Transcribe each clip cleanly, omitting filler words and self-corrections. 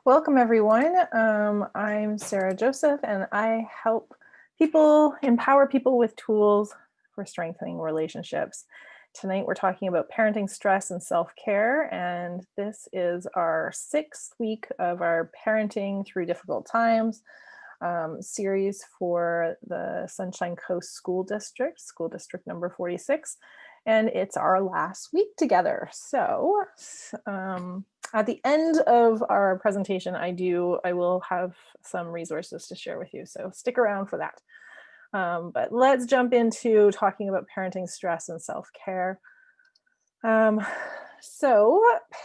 Welcome, everyone. I'm Sarah Joseph, and I help people empower people with tools for strengthening relationships. Tonight, we're talking about parenting stress and self care, and this is our 6th week of our Parenting Through Difficult Times series for the Sunshine Coast School District number 46. And it's our last week together. So, at the end of our presentation, I will have some resources to share with you. So stick around for that. But let's jump into talking about parenting stress and self-care. So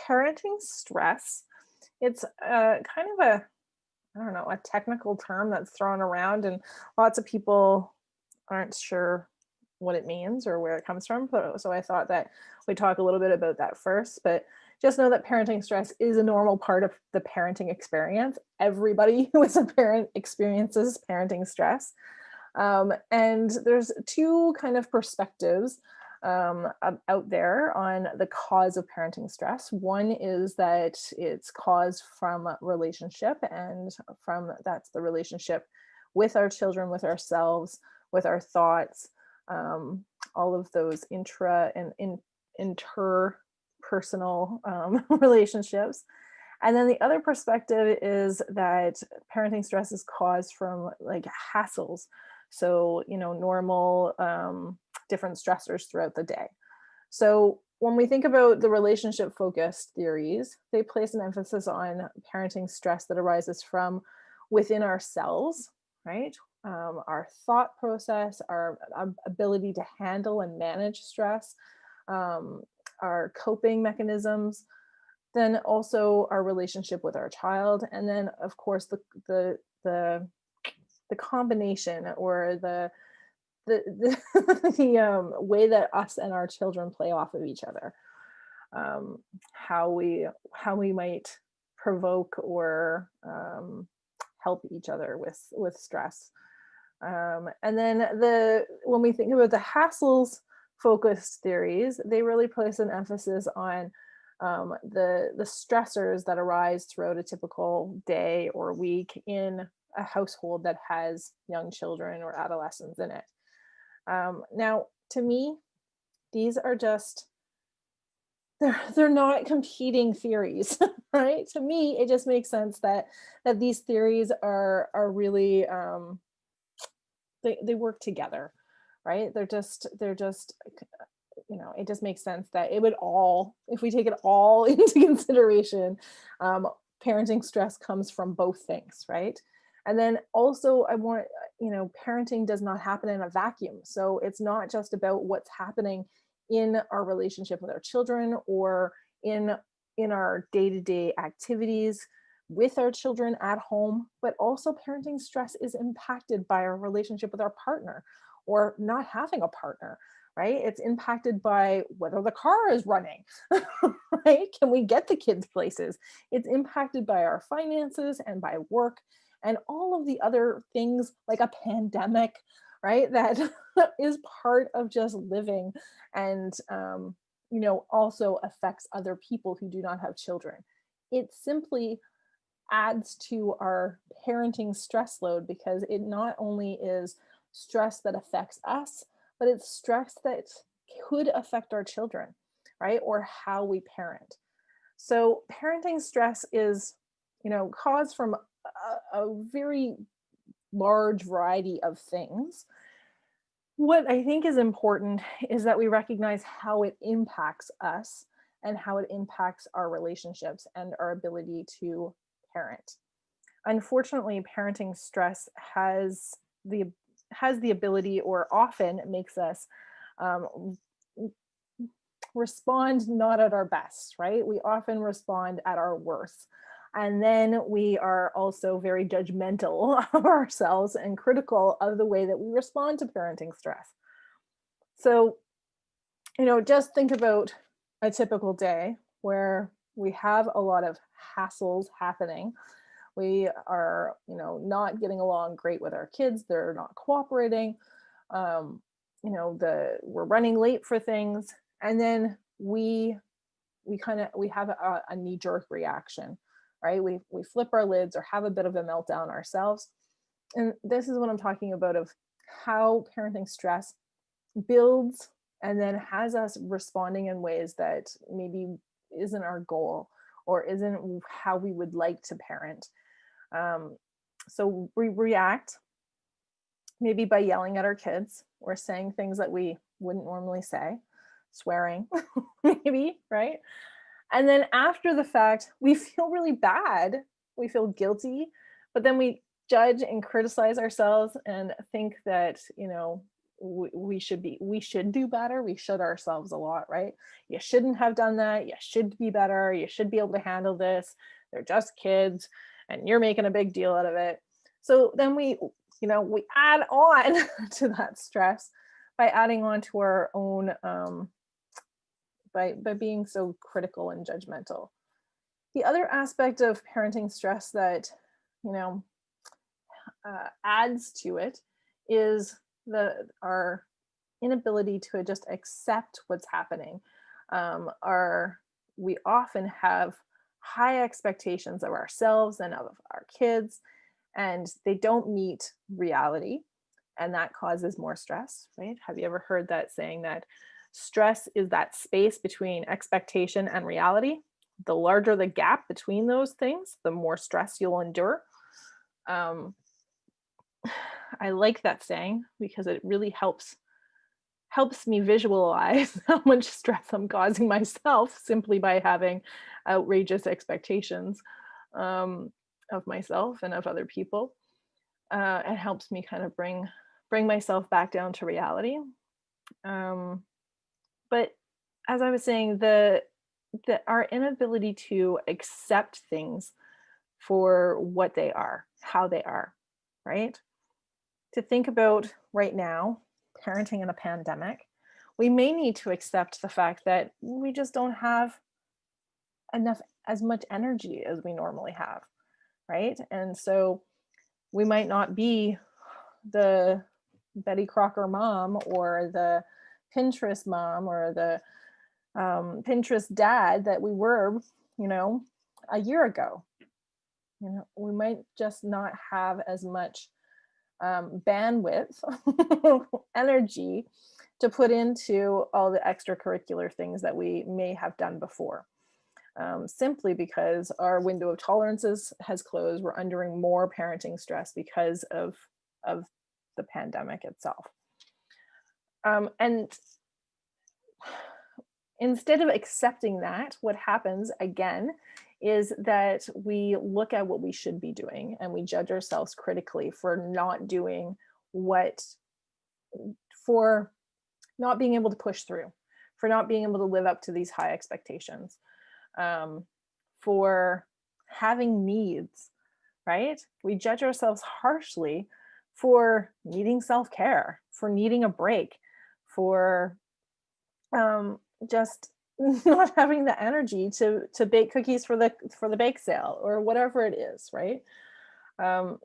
parenting stress, it's kind of I don't know, a technical term that's thrown around, and lots of people aren't sure what it means or where it comes from. So I thought that we'd talk a little bit about that first, but just know that parenting stress is a normal part of the parenting experience. Everybody who is a parent experiences parenting stress. And there's two kind of perspectives out there on the cause of parenting stress. One is that it's caused from a relationship, and that's the relationship with our children, with ourselves, with our thoughts, all of those intra and interpersonal relationships. And then the other perspective is that parenting stress is caused from like hassles. So, normal different stressors throughout the day. So when we think about the relationship focused theories, they place an emphasis on parenting stress that arises from within ourselves, right? Our thought process, our ability to handle and manage stress, our coping mechanisms, then also our relationship with our child, and then of course the combination or the the way that us and our children play off of each other, how we might provoke or help each other with stress. And then when we think about the hassles focused theories, they really place an emphasis on the stressors that arise throughout a typical day or week in a household that has young children or adolescents in it. Now, to me, these are just they're not competing theories, right? To me, it just makes sense that these theories are really they work together, right? They're just it just makes sense that it would all, if we take it all into consideration, parenting stress comes from both things, right? And then also I want, parenting does not happen in a vacuum. So it's not just about what's happening in our relationship with our children or in our day-to-day activities with our children at home, but also parenting stress is impacted by our relationship with our partner or not having a partner, right? It's impacted by whether the car is running, right? Can we get the kids places? It's impacted by our finances and by work and all of the other things like a pandemic, right? That is part of just living and, also affects other people who do not have children. It simply adds to our parenting stress load because it not only is stress that affects us, but it's stress that could affect our children, right? Or how we parent. So parenting stress is, caused from a very large variety of things. What I think is important is that we recognize how it impacts us and how it impacts our relationships and our ability to parent. Unfortunately, parenting stress has the ability, or often makes us um, respond not at our best, right? We often respond at our worst. And then we are also very judgmental of ourselves and critical of the way that we respond to parenting stress. So, just think about a typical day where we have a lot of hassles happening. We are, not getting along great with our kids. They're not cooperating. We're running late for things, and then we have a knee-jerk reaction. right? We flip our lids or have a bit of a meltdown ourselves. And this is what I'm talking about, of how parenting stress builds and then has us responding in ways that maybe isn't our goal or isn't how we would like to parent. Um, so we react maybe by yelling at our kids or saying things that we wouldn't normally say, swearing, maybe, right? And then after the fact, we feel really bad. We feel guilty, but then we judge and criticize ourselves and think that, we should do better. We should ourselves a lot, right? You shouldn't have done that. You should be better. You should be able to handle this. They're just kids and you're making a big deal out of it. So then we add on to that stress by adding on to our own by being so critical and judgmental. The other aspect of parenting stress that you know adds to it is our inability to just accept what's happening. Our We often have high expectations of ourselves and of our kids, and they don't meet reality, and that causes more stress, right? Have you ever heard that saying that stress is that space between expectation and reality? The larger the gap between those things, the more stress you'll endure. um, I like that saying because it really helps me visualize how much stress I'm causing myself simply by having outrageous expectations, um, of myself and of other people. It helps me kind of bring myself back down to reality. Um, but as I was saying, the our inability to accept things for what they are, how they are, right? To think about right now, parenting in a pandemic, we may need to accept the fact that we just don't have enough as much energy as we normally have, right? And so we might not be the Betty Crocker mom or the Pinterest mom or the Pinterest dad that we were, a year ago. We might just not have as much bandwidth, energy to put into all the extracurricular things that we may have done before. Simply because our window of tolerances has closed. We're under more parenting stress because of the pandemic itself. And instead of accepting that, what happens again is that we look at what we should be doing and we judge ourselves critically for not doing for not being able to push through, for not being able to live up to these high expectations, for having needs, right? We judge ourselves harshly for needing self-care, for needing a break, for just not having the energy to bake cookies for the bake sale or whatever it is, right?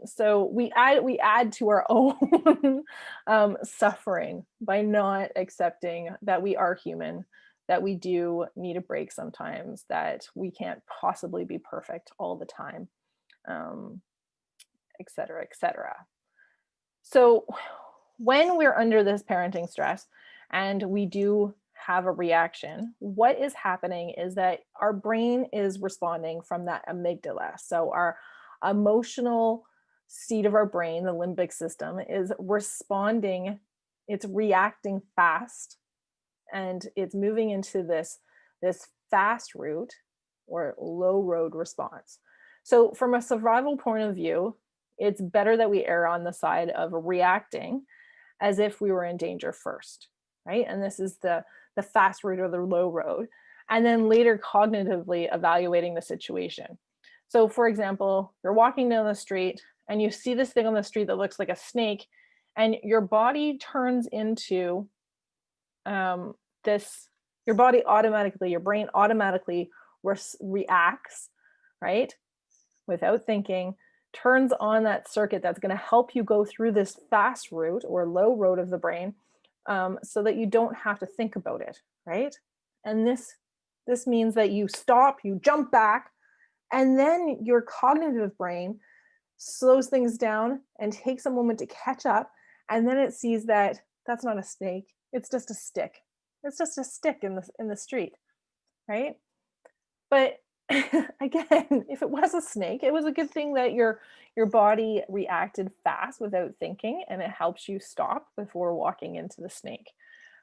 So we add to our own suffering by not accepting that we are human, that we do need a break sometimes, that we can't possibly be perfect all the time, et cetera, et cetera. So when we're under this parenting stress and we do have a reaction, what is happening is that our brain is responding from that amygdala. So our emotional seat of our brain, the limbic system, is responding, it's reacting fast, and it's moving into this fast route or low road response. So from a survival point of view, it's better that we err on the side of reacting as if we were in danger first, right? And this is the fast route or the low road, and then later cognitively evaluating the situation. So for example, you're walking down the street and you see this thing on the street that looks like a snake, and your body turns into your brain automatically reacts, right? Without thinking, turns on that circuit that's going to help you go through this fast route or low road of the brain, so that you don't have to think about it, right? And this means that you stop, you jump back, And then your cognitive brain slows things down and takes a moment to catch up. And then it sees that that's not a snake, it's just a stick. It's just a stick in the street, right? But again, if it was a snake, it was a good thing that your body reacted fast without thinking, and it helps you stop before walking into the snake,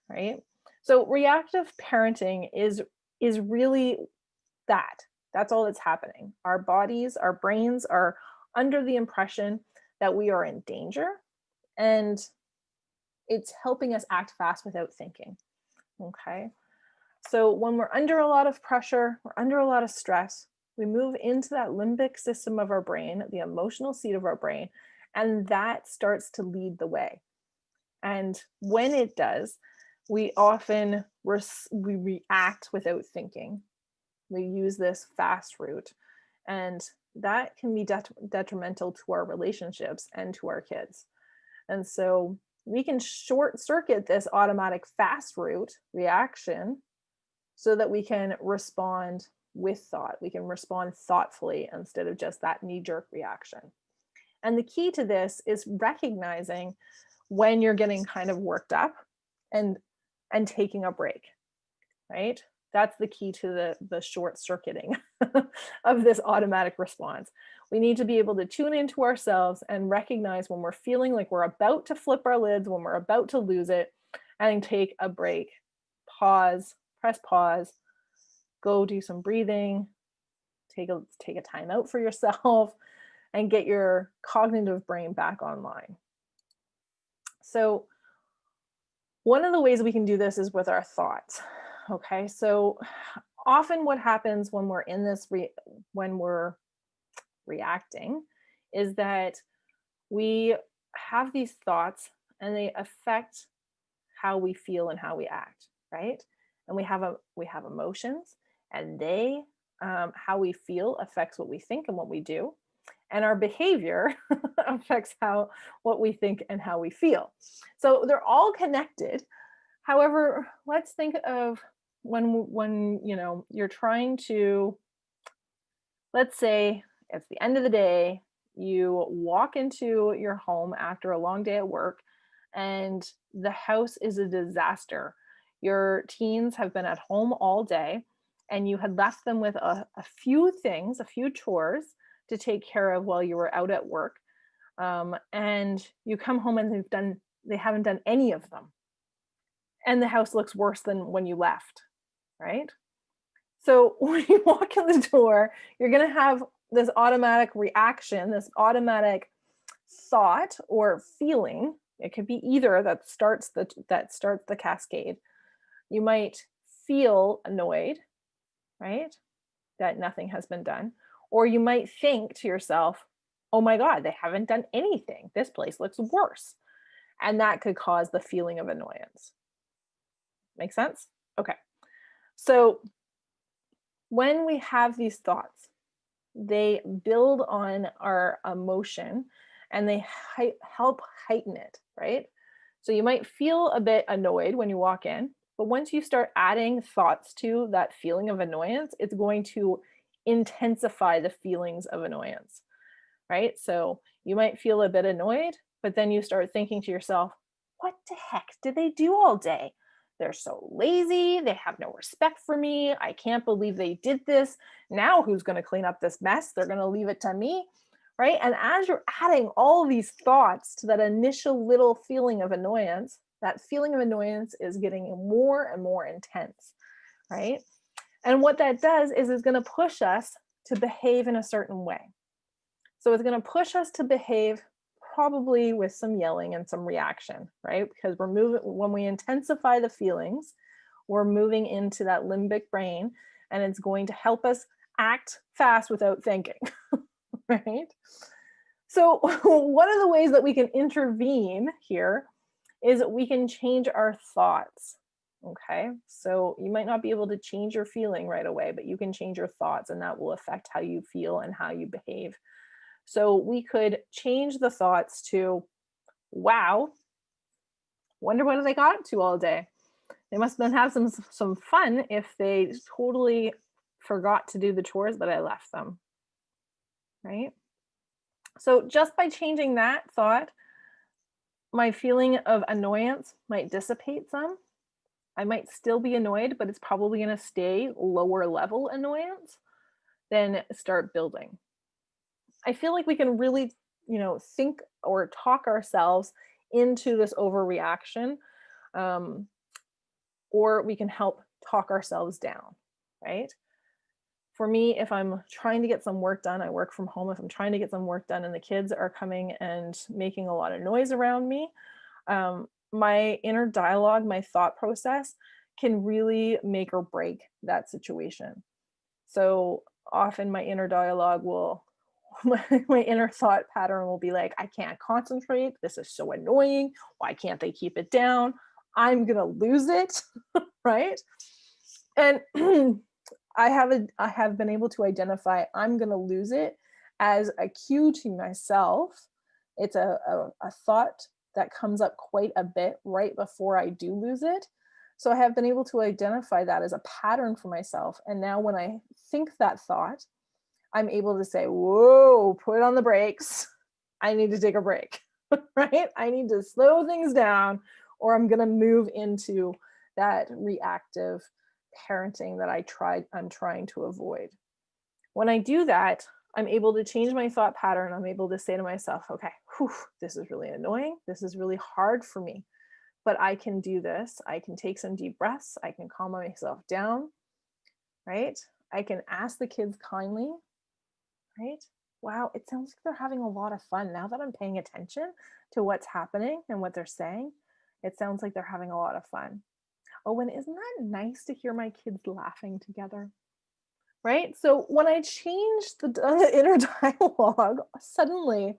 right? So reactive parenting is really that. That's all that's happening. Our bodies, our brains are under the impression that we are in danger, and it's helping us act fast without thinking. Okay. So when we're under a lot of pressure, we're under a lot of stress, we move into that limbic system of our brain, the emotional seat of our brain, and that starts to lead the way. And when it does, we often we react without thinking. We use this fast route, and that can be detrimental to our relationships and to our kids. And so we can short circuit this automatic fast route reaction so that we can respond with thought. We can respond thoughtfully instead of just that knee-jerk reaction. And the key to this is recognizing when you're getting kind of worked up and taking a break, right? That's the key to the short circuiting of this automatic response. We need to be able to tune into ourselves and recognize when we're feeling like we're about to flip our lids, when we're about to lose it, and take a break. Pause, press pause, go do some breathing, take a time out for yourself, and get your cognitive brain back online. So one of the ways we can do this is with our thoughts. Okay, so often what happens when we're in this, when we're reacting, is that we have these thoughts and they affect how we feel and how we act, right? And we have emotions, and they how we feel affects what we think and what we do, and our behavior affects what we think and how we feel. So they're all connected. However, let's think of when you're trying to, let's say it's the end of the day, you walk into your home after a long day at work, and the house is a disaster. Your teens have been at home all day, and you had left them with a few things, a few chores to take care of while you were out at work. And you come home and they haven't done any of them. And the house looks worse than when you left, right? So when you walk in the door, you're going to have this automatic reaction, this automatic thought or feeling. It could be either that starts the cascade. You might feel annoyed, right? That nothing has been done. Or you might think to yourself, oh my God, they haven't done anything. This place looks worse. And that could cause the feeling of annoyance. Make sense? Okay. So when we have these thoughts, they build on our emotion and they help heighten it, right? So you might feel a bit annoyed when you walk in, but once you start adding thoughts to that feeling of annoyance, it's going to intensify the feelings of annoyance, right? So you might feel a bit annoyed, but then you start thinking to yourself, what the heck did they do all day? They're so lazy. They have no respect for me. I can't believe they did this. Now who's going to clean up this mess? They're going to leave it to me, right? And as you're adding all these thoughts to that initial little feeling of annoyance, that feeling of annoyance is getting more and more intense, right? And what that does is it's going to push us to behave in a certain way. So it's going to push us to behave probably with some yelling and some reaction, right? Because we're moving, when we intensify the feelings, we're moving into that limbic brain, and it's going to help us act fast without thinking, right? So one of the ways that we can intervene here is we can change our thoughts. Okay, so you might not be able to change your feeling right away, but you can change your thoughts, and that will affect how you feel and how you behave. So we could change the thoughts to, wow, wonder what they got up to all day. They must have been having some fun if they totally forgot to do the chores that I left them. right? So just by changing that thought, my feeling of annoyance might dissipate some. I might still be annoyed, but it's probably going to stay lower level annoyance than start building. I feel like we can really, think or talk ourselves into this overreaction, um, or we can help talk ourselves down, right? For me, if I'm trying to get some work done, I work from home. If I'm trying to get some work done and the kids are coming and making a lot of noise around me, my inner dialogue, my thought process can really make or break that situation. So often my inner dialogue will, my inner thought pattern will be like, I can't concentrate. This is so annoying. Why can't they keep it down? I'm going to lose it. Right. And I have been able to identify I'm going to lose it as a cue to myself. It's a thought that comes up quite a bit right before I do lose it. So I have been able to identify that as a pattern for myself. And now when I think that thought, I'm able to say, whoa, put on the brakes. I need to take a break, right? I need to slow things down, or I'm going to move into that reactive parenting that I'm trying to avoid. When I do that, I'm able to change my thought pattern. I'm able to say to myself, okay, whew, this is really annoying. This is really hard for me, but I can do this. I can take some deep breaths. I can calm myself down, right? I can ask the kids kindly, right? Wow, it sounds like they're having a lot of fun. Now that I'm paying attention to what's happening and what they're saying, it sounds like they're having a lot of fun. Oh, and isn't that nice to hear my kids laughing together? Right? So when I change the inner dialogue, suddenly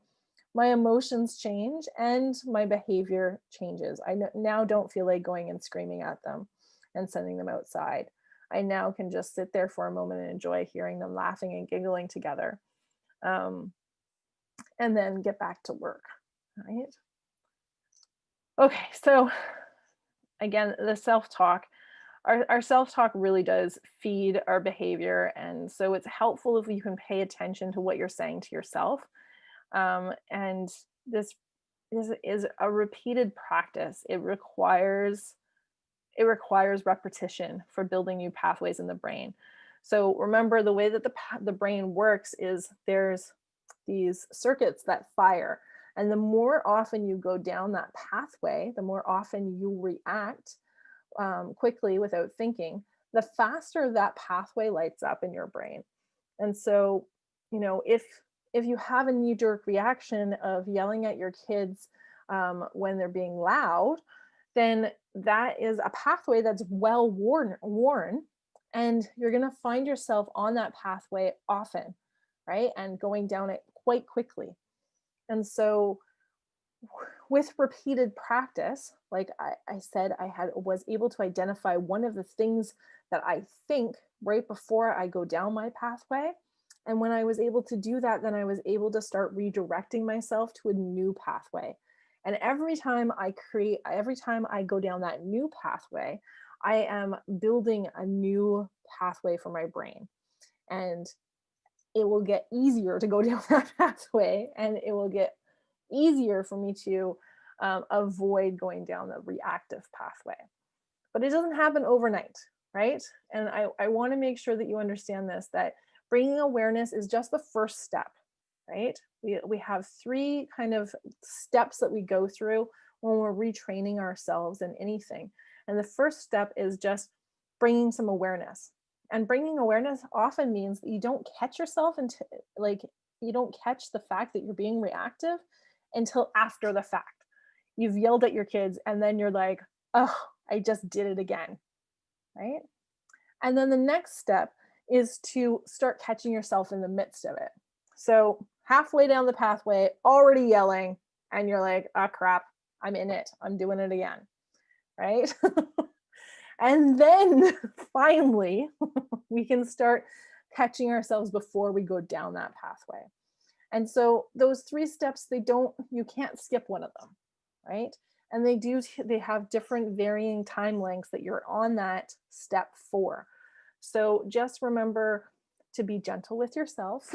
my emotions change and my behavior changes. Now don't feel like going and screaming at them and sending them outside. I now can just sit there for a moment and enjoy hearing them laughing and giggling together, um, and then get back to work. Right? Okay, so again, the self talk. Our self talk really does feed our behavior. And so it's helpful if you can pay attention to what you're saying to yourself. And this is a repeated practice. It requires repetition for building new pathways in the brain. So remember, the way that the brain works is there's these circuits that fire. And the more often you go down that pathway, the more often you react quickly without thinking, the faster that pathway lights up in your brain. And so, if you have a knee-jerk reaction of yelling at your kids when they're being loud, then that is a pathway that's well worn, and you're going to find yourself on that pathway often, right? And going down it quite quickly. And so with repeated practice, like I said, was able to identify one of the things that I think right before I go down my pathway. And when I was able to do that, then I was able to start redirecting myself to a new pathway. And every time I go down that new pathway, I am building a new pathway for my brain. And it will get easier to go down that pathway, and it will get easier for me to avoid going down the reactive pathway. But it doesn't happen overnight, right? And I want to make sure that you understand this, that bringing awareness is just the first step, right? We have three kind of steps that we go through when we're retraining ourselves in anything. And the first step is just bringing some awareness. And bringing awareness often means that you don't catch yourself until, like, you don't catch the fact that you're being reactive until after the fact. You've yelled at your kids and then you're like, oh, I just did it again, right? And then the next step is to start catching yourself in the midst of it. So halfway down the pathway, already yelling, and you're like, oh crap, I'm in it. I'm doing it again, right? And then finally, we can start catching ourselves before we go down that pathway. And so those three steps, you can't skip one of them, right? And they have different varying time lengths that you're on that step for. So just remember to be gentle with yourself,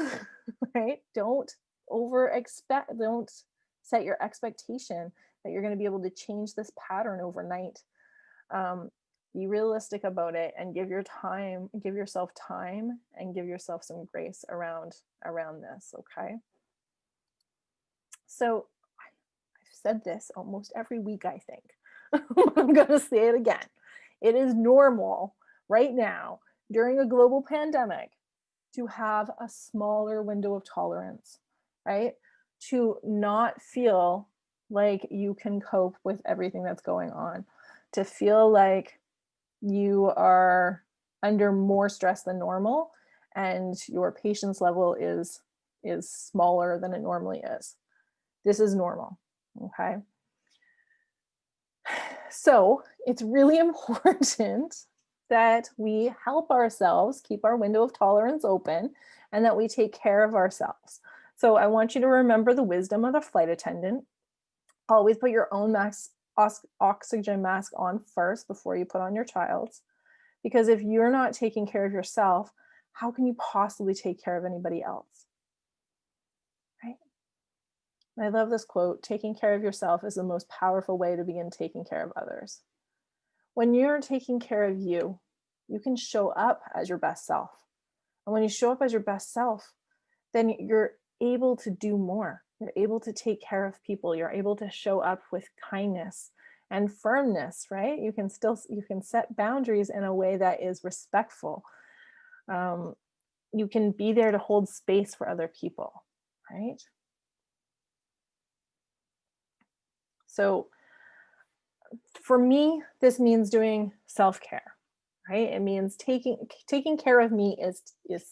right? Don't don't set your expectation that you're going to be able to change this pattern overnight. Um, be realistic about it and give yourself time and give yourself some grace around this, okay? So I've said this almost every week, I think. I'm going to say it again. It is normal right now during a global pandemic to have a smaller window of tolerance, right? To not feel like you can cope with everything that's going on, to feel like you are under more stress than normal and your patience level is smaller than it normally is. This is normal, okay? So it's really important that we help ourselves keep our window of tolerance open and that we take care of ourselves. So I want you to remember the wisdom of the flight attendant. Always put your own oxygen mask on first before you put on your child's. Because if you're not taking care of yourself, how can you possibly take care of anybody else? Right? I love this quote, taking care of yourself is the most powerful way to begin taking care of others. When you're taking care of you, you can show up as your best self. And when you show up as your best self, then you're able to do more. You're able to take care of people. You're able to show up with kindness and firmness, right? You can set boundaries in a way that is respectful. You can be there to hold space for other people, right? So for me, this means doing self-care, right? It means taking care of me is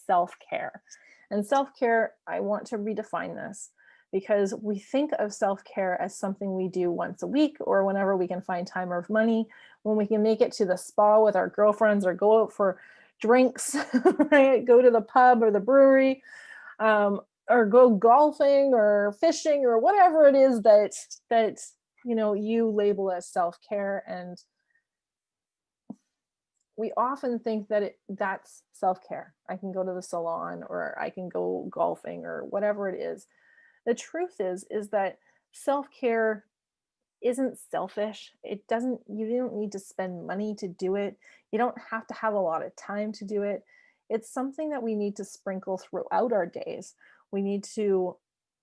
self-care. And self-care, I want to redefine this because we think of self-care as something we do once a week or whenever we can find time or money, when we can make it to the spa with our girlfriends or go out for drinks, right? Go to the pub or the brewery, or go golfing or fishing or whatever it is that you label as self-care. And we often think that that's self-care. I can go to the salon or I can go golfing or whatever it is. The truth is that self-care isn't selfish. You don't need to spend money to do it. You don't have to have a lot of time to do it. It's something that we need to sprinkle throughout our days. We need to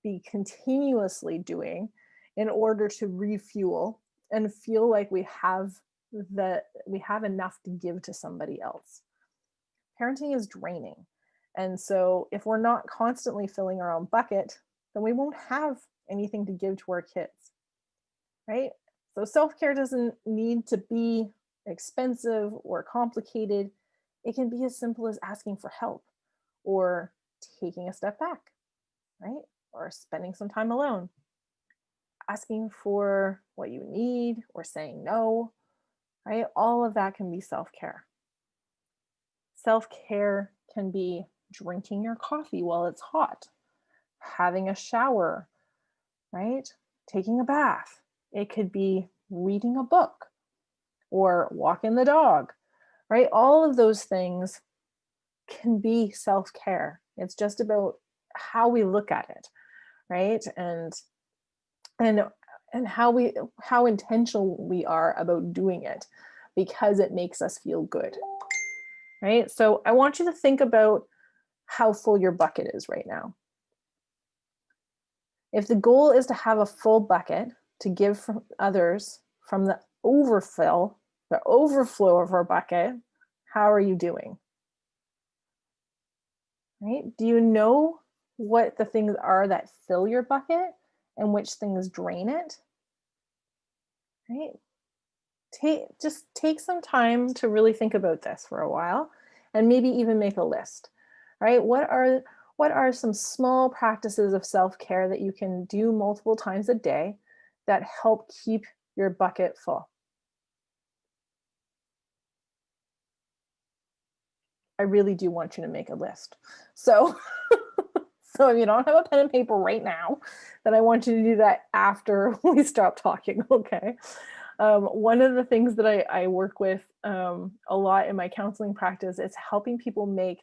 be continuously doing in order to refuel and feel like we have enough to give to somebody else. Parenting is draining. And so if we're not constantly filling our own bucket, then we won't have anything to give to our kids, right? So self-care doesn't need to be expensive or complicated. It can be as simple as asking for help or taking a step back, right? Or spending some time alone, asking for what you need or saying no, right? All of that can be self-care. Self-care can be drinking your coffee while it's hot, having a shower, right? Taking a bath. It could be reading a book or walking the dog, right? All of those things can be self-care. It's just about how we look at it, right? And how intentional we are about doing it because it makes us feel good, right? So I want you to think about how full your bucket is right now. If the goal is to have a full bucket to give from others from the overflow of our bucket, how are you doing? Right? Do you know what the things are that fill your bucket and which things drain it? Right? Just take some time to really think about this for a while and maybe even make a list, right? What are some small practices of self-care that you can do multiple times a day that help keep your bucket full? I really do want you to make a list. So, so if you don't have a pen and paper right now, then I want you to do that after we stop talking, okay? One of the things that I work with a lot in my counseling practice is helping people make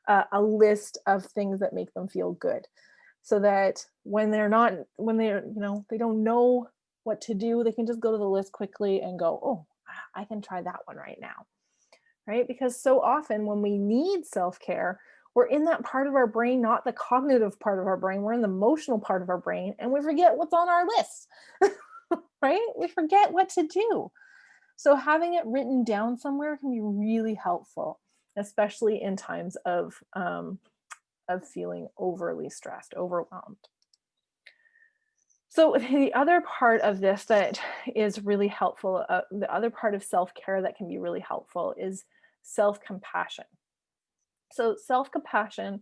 a list of things that make them feel good, so that when they're not, when they're, they don't know what to do, they can just go to the list quickly and go, oh, I can try that one right now, right? Because so often when we need self-care, we're in that part of our brain, not the cognitive part of our brain, we're in the emotional part of our brain, and we forget what's on our list. Right? We forget what to do. So having it written down somewhere can be really helpful, especially in times of feeling overly stressed, overwhelmed. So the other part of this that is really helpful, the other part of self-care that can be really helpful is self-compassion. So self-compassion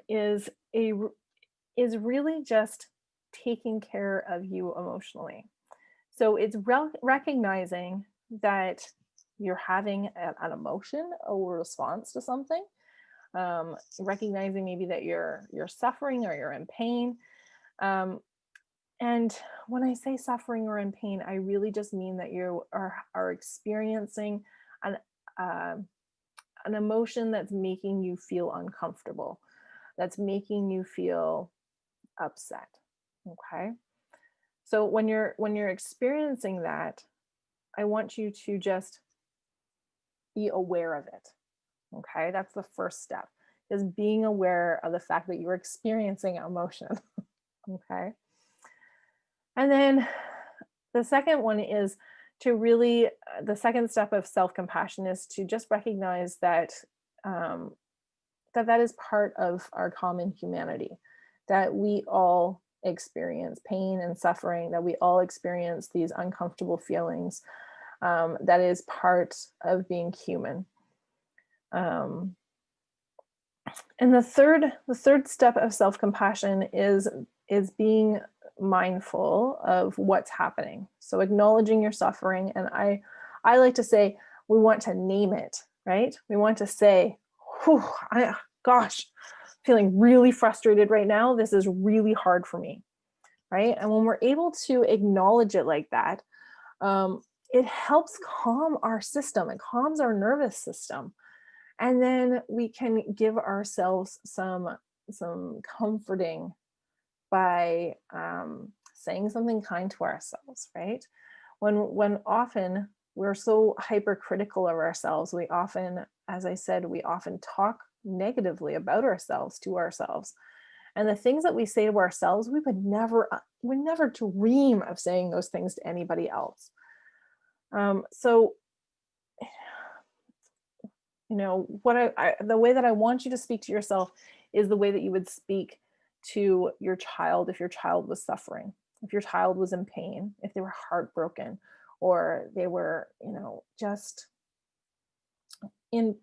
is is really just taking care of you emotionally. So it's recognizing that you're having an emotion or response to something, recognizing maybe that you're suffering or you're in pain. Um, and when I say suffering or in pain, I really just mean that you are experiencing an uh, an emotion that's making you feel uncomfortable, that's making you feel upset. Okay. So when you're experiencing that, I want you to just be aware of it. Okay. That's the first step, is being aware of the fact that you're experiencing emotion. Okay. And then the second one is to really, the second step of self compassion is to just recognize that um, that is part of our common humanity, that we all experience pain and suffering, that we all experience these uncomfortable feelings. That is part of being human. Um, and the third step of self-compassion is being mindful of what's happening. So acknowledging your suffering, and I like to say we want to name it, right? We want to say, whew, gosh, feeling really frustrated right now. This is really hard for me, right? And when we're able to acknowledge it like that, it helps calm our system. It calms our nervous system, and then we can give ourselves some comforting by saying something kind to ourselves, right? When often we're so hypercritical of ourselves, we often, as I said, we often talk negatively about ourselves to ourselves. And the things that we say to ourselves, we would never dream of saying those things to anybody else. So what the way that I want you to speak to yourself is the way that you would speak to your child if your child was suffering, if your child was in pain, if they were heartbroken, or they were, just in,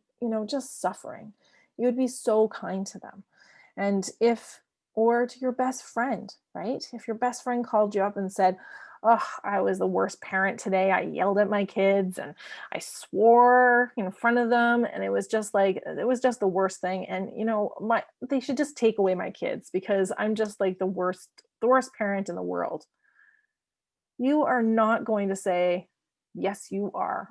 just suffering. You would be so kind to them. And if, or to your best friend, right? If your best friend called you up and said, oh, I was the worst parent today. I yelled at my kids and I swore in front of them. And it was just like, it was just the worst thing. And, they should just take away my kids because I'm just like the worst parent in the world. You are not going to say, yes, you are.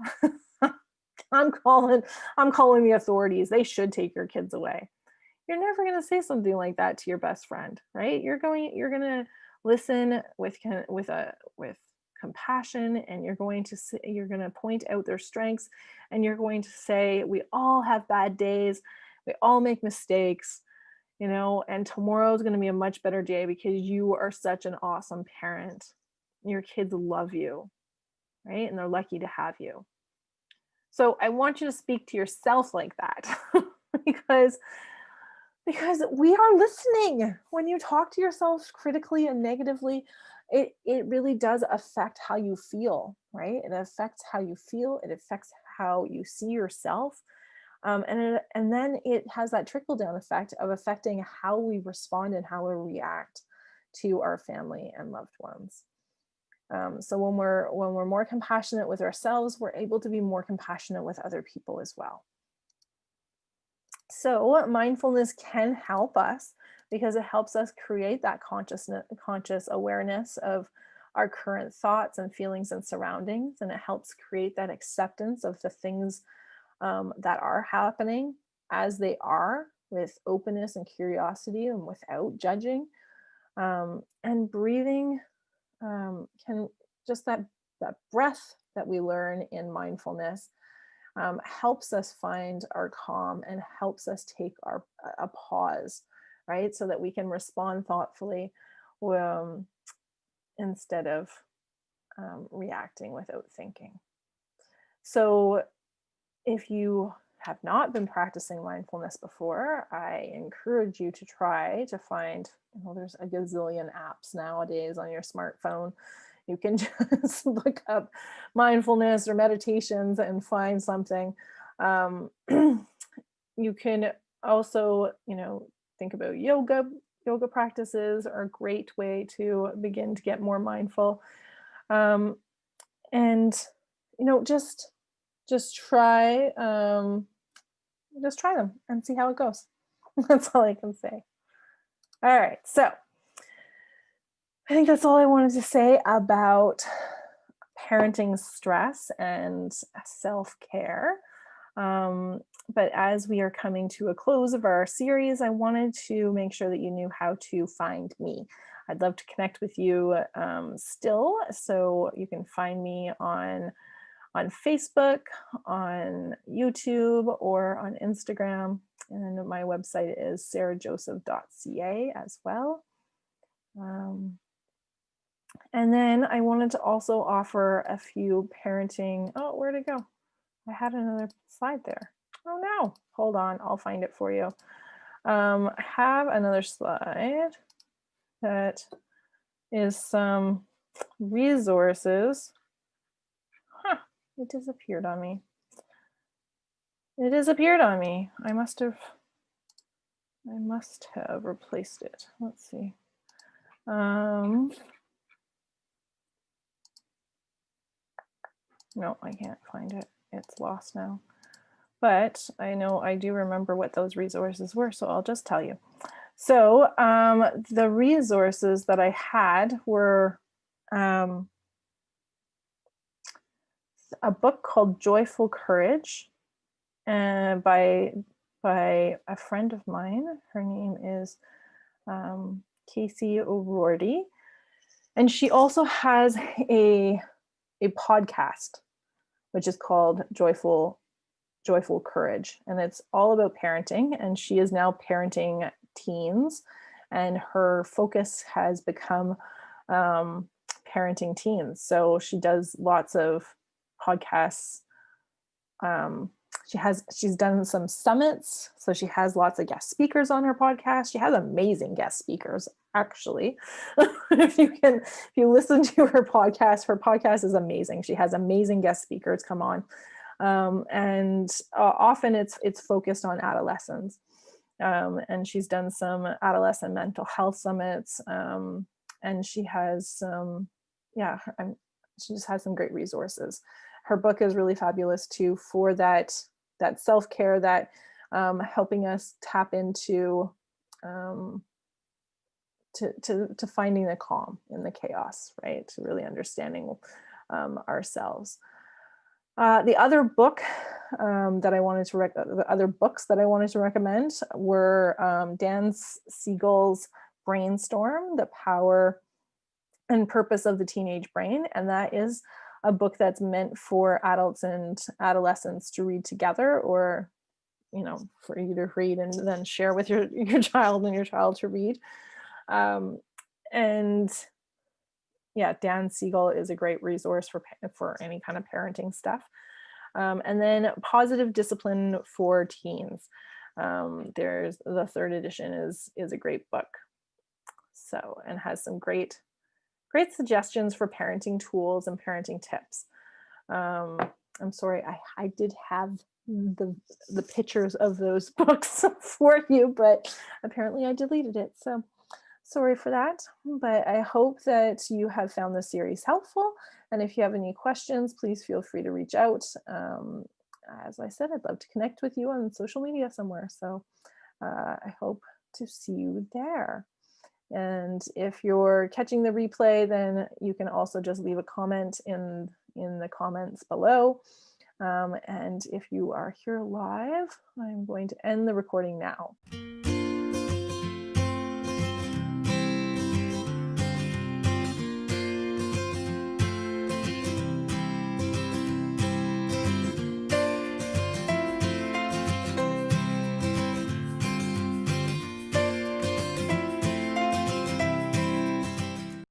I'm calling, I'm calling the authorities. They should take your kids away. You're never going to say something like that to your best friend, right? You're going to listen with compassion, and you're going to point out their strengths, and you're going to say, we all have bad days. We all make mistakes, and tomorrow is going to be a much better day because you are such an awesome parent. Your kids love you, right? And they're lucky to have you. So I want you to speak to yourself like that because we are listening. When you talk to yourself critically and negatively, it really does affect how you feel, right? It affects how you feel. It affects how you see yourself. And then it has that trickle down effect of affecting how we respond and how we react to our family and loved ones. So when we're more compassionate with ourselves, we're able to be more compassionate with other people as well. So mindfulness can help us because it helps us create that conscious awareness of our current thoughts and feelings and surroundings, and it helps create that acceptance of the things that are happening as they are, with openness and curiosity and without judging. And breathing can just that breath that we learn in mindfulness helps us find our calm and helps us take a pause, right? So that we can respond thoughtfully um, instead of reacting without thinking. So if you have not been practicing mindfulness before, I encourage you to try to find, there's a gazillion apps nowadays on your smartphone. You can just look up mindfulness or meditations and find something. You can also, think about yoga. Yoga practices are a great way to begin to get more mindful. And, just try them and see how it goes. That's all I can say. All right, so I think that's all I wanted to say about parenting stress and self-care. But as we are coming to a close of our series, I wanted to make sure that you knew how to find me. I'd love to connect with you still, so you can find me on Facebook, on YouTube, or on Instagram. And my website is sarahjoseph.ca as well. And then I wanted to also offer a few parenting. Oh, where'd it go? I had another slide there. Oh no, hold on, I'll find it for you. I have another slide that is some resources. It disappeared on me. It disappeared on me. I must have replaced it. Let's see. No, I can't find it. It's lost now. But I know I do remember what those resources were, so I'll just tell you. So the resources that I had were a book called Joyful Courage by a friend of mine. Her name is Casey O'Rourke. And she also has a podcast, which is called Joyful Courage. And it's all about parenting. And she is now parenting teens. And her focus has become parenting teens. So she does lots of podcasts. She's done some summits. So she has lots of guest speakers on her podcast. She has amazing guest speakers, actually. If you listen to her podcast is amazing. She has amazing guest speakers come on. And often it's focused on adolescents. And she's done some adolescent mental health summits. And she has she just has some great resources. Her book is really fabulous too for that self-care, that helping us tap into to finding the calm in the chaos, right? To really understanding ourselves. The other book the other books that I wanted to recommend were Dan Siegel's Brainstorm: The Power and Purpose of the Teenage Brain. And that is a book that's meant for adults and adolescents to read together, or, for you to read and then share with your child and your child to read. And yeah, Dan Siegel is a great resource for any kind of parenting stuff. And then Positive Discipline for Teens. There's the 3rd edition is a great book. So, and has some great suggestions for parenting tools and parenting tips. I'm sorry, I did have the pictures of those books for you, but apparently I deleted it. So sorry for that, but I hope that you have found this series helpful. And if you have any questions, please feel free to reach out. As I said, I'd love to connect with you on social media somewhere. So I hope to see you there. And if you're catching the replay, then you can also just leave a comment in the comments below. And if you are here live, I'm going to end the recording now.